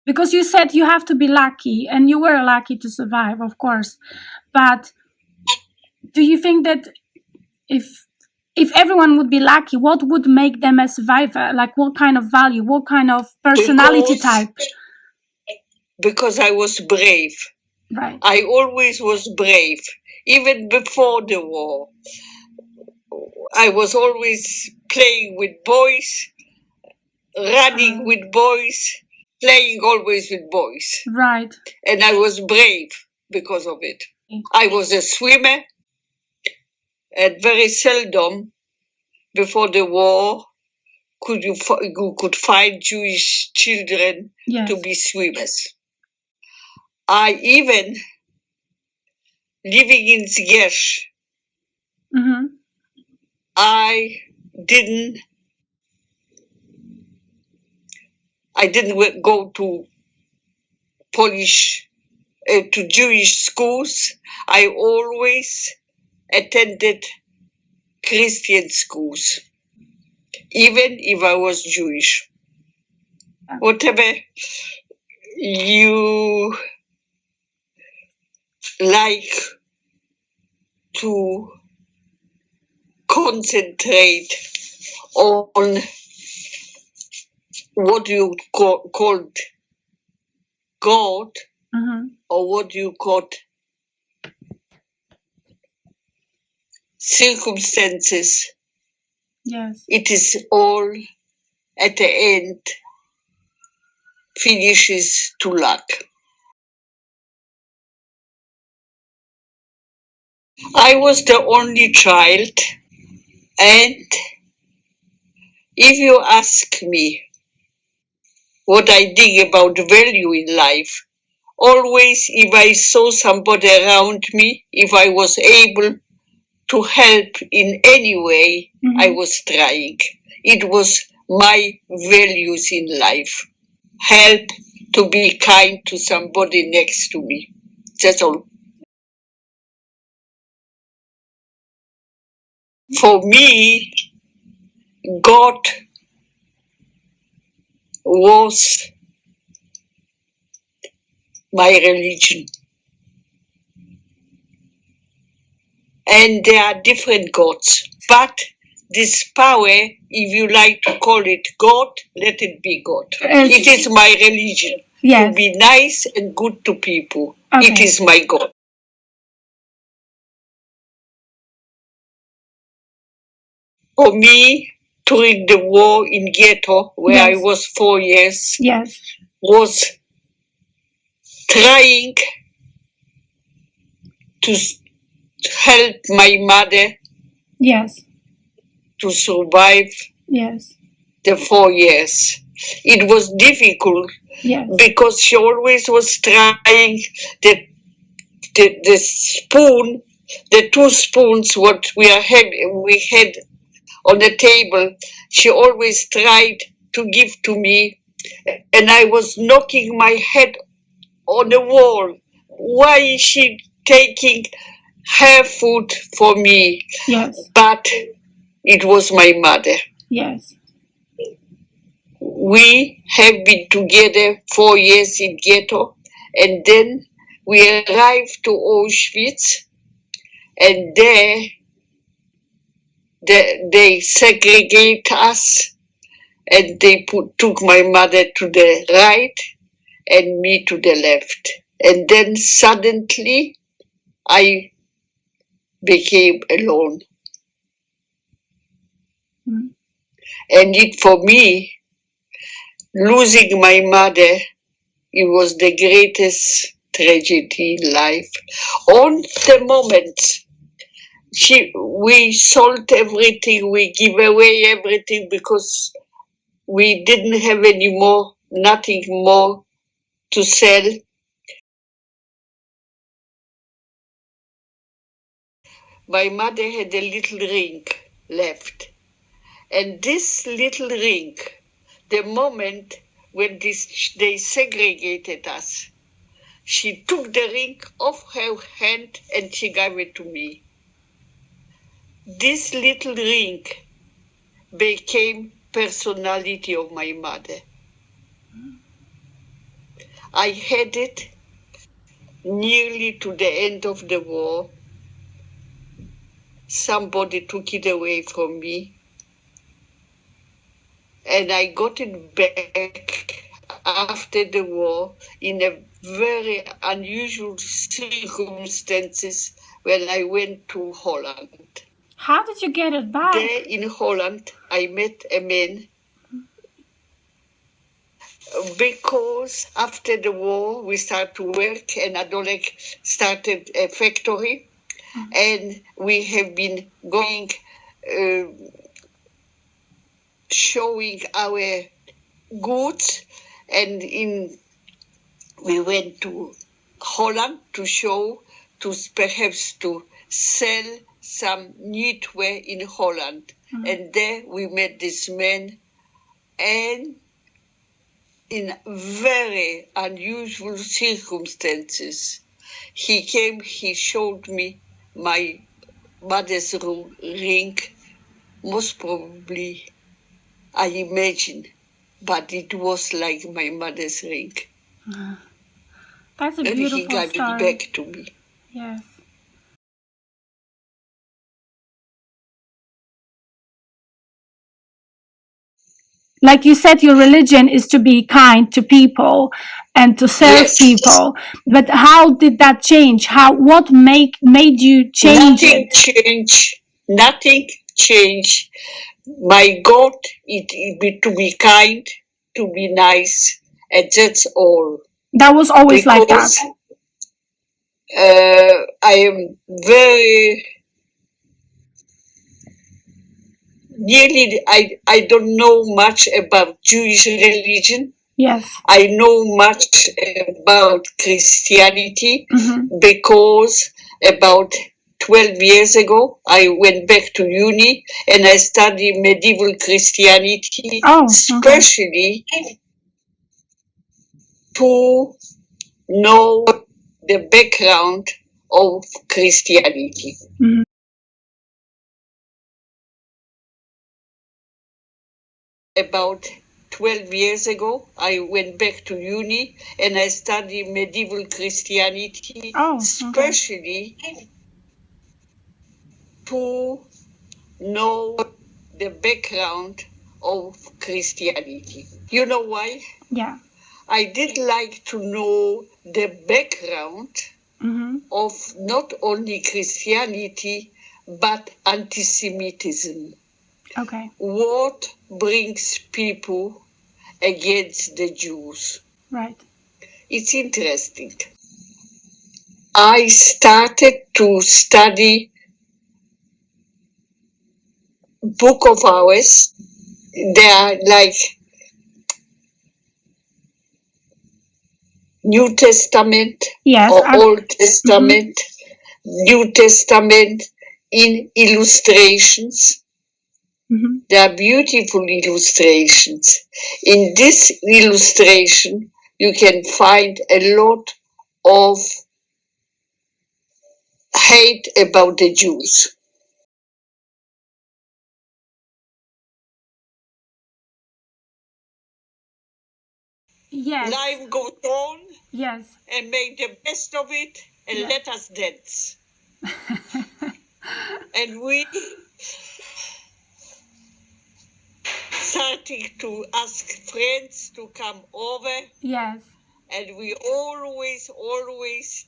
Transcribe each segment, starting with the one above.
Because you said you have to be lucky, and you were lucky to survive, of course. But do you think that if everyone would be lucky, what would make them a survivor? Like, what kind of value, what kind of personality type? Because I was brave. Right. I always was brave, even before the war. I was always playing with boys, running with boys, playing always with boys. Right. And I was brave because of it. I was a swimmer, and very seldom before the war you could find Jewish children to be swimmers. I even, living in Zgierz, I didn't go to to Jewish schools. I always attended Christian schools, even if I was Jewish. Whatever you like to concentrate on what you called God, or what you called circumstances. Yes. It is all at the end finishes to luck. I was the only child, and if you ask me what I think about value in life, always if I saw somebody around me, if I was able to help in any way, I was trying. It was my values in life. Help, to be kind to somebody next to me. That's all. For me, God was my religion. And there are different gods. But this power, if you like to call it God, let it be God. It is my religion. Yes. To be nice and good to people. Okay. It is my God. For me, during the war in ghetto, where I was 4 years, was trying to help my mother to survive the 4 years. It was difficult because she always was trying the spoon, the 2 spoons what we had on the table. She always tried to give to me, and I was knocking my head on the wall. Why is she taking her food for me? Yes. But it was my mother. Yes. We have been together 4 years in ghetto, and then we arrived to Auschwitz, and there they segregate us, and they took my mother to the right and me to the left. And then suddenly I became alone. And it, for me, losing my mother, it was the greatest tragedy in life. On the moment, we sold everything, we give away everything because we didn't have any more, nothing more to sell. My mother had a little ring left. And this little ring, the moment when they segregated us, she took the ring off her hand and she gave it to me. This little ring became personality of my mother. I had it nearly to the end of the war. Somebody took it away from me, and I got it back after the war in a very unusual circumstances when I went to Holland. How did you get it back? There in Holland, I met a man because after the war we started to work, and Adolek started a factory, and we have been going showing our goods, and we went to Holland to show, to perhaps to sell some knitwear in Holland. And there we met this man, and in very unusual circumstances, he came, he showed me my mother's ring, most probably, I imagine, but it was like my mother's ring. That's a beautiful story. And he got it back to me. Yes. Like you said, your religion is to be kind to people and to serve people. But how did that change? What made you change Nothing changed. My God, it be to be kind, to be nice, and that's all. That was always like that. I am very nearly. I don't know much about Jewish religion. Yes. I know much about Christianity because about 12 years ago, I went back to uni and I studied medieval Christianity, especially to know the background of Christianity. About 12 years ago, I went back to uni and I studied medieval Christianity, especially to know the background of Christianity. You know why? Yeah. I did like to know the background of not only Christianity, but anti-Semitism. Okay. What brings people against the Jews? Right. It's interesting. I started to study Book of Hours. They are like New Testament or Old Testament, New Testament in illustrations. They are beautiful illustrations. In this illustration, you can find a lot of hate about the Jews. Yes. Life goes on. Yes. And make the best of it and let us dance. And we starting to ask friends to come over. Yes. And we always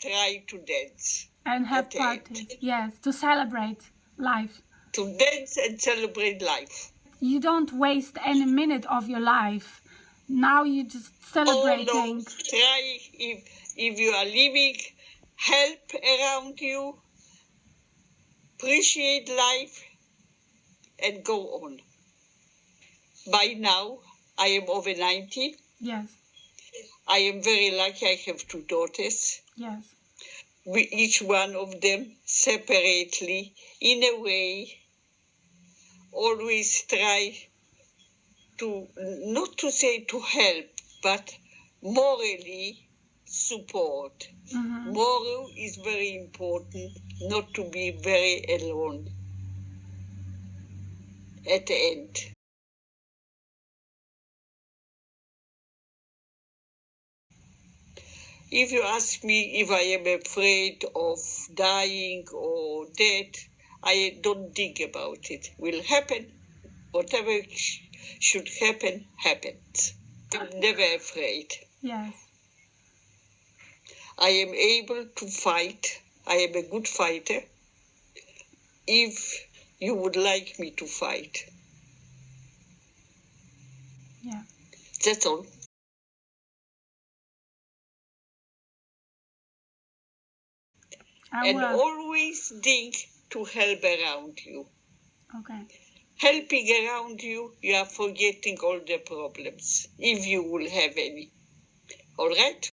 try to dance. And have parties. Yes, to celebrate life. To dance and celebrate life. You don't waste any minute of your life. Now you just celebrating. No, try if you are living, help around you, appreciate life, and go on. By now, I am over 90. Yes. I am very lucky. I have 2 daughters. Yes. Each one of them separately, in a way, always try to, not to say to help, but morally support. Moral is very important, not to be very alone at the end. If you ask me if I am afraid of dying or death, I don't think about it. Will happen. Whatever should happen, happens. I'm never afraid. Yes. I am able to fight. I am a good fighter. If you would like me to fight. Yeah. That's all. And always think to help around you. Okay. Helping around you, you are forgetting all the problems, if you will have any. All right?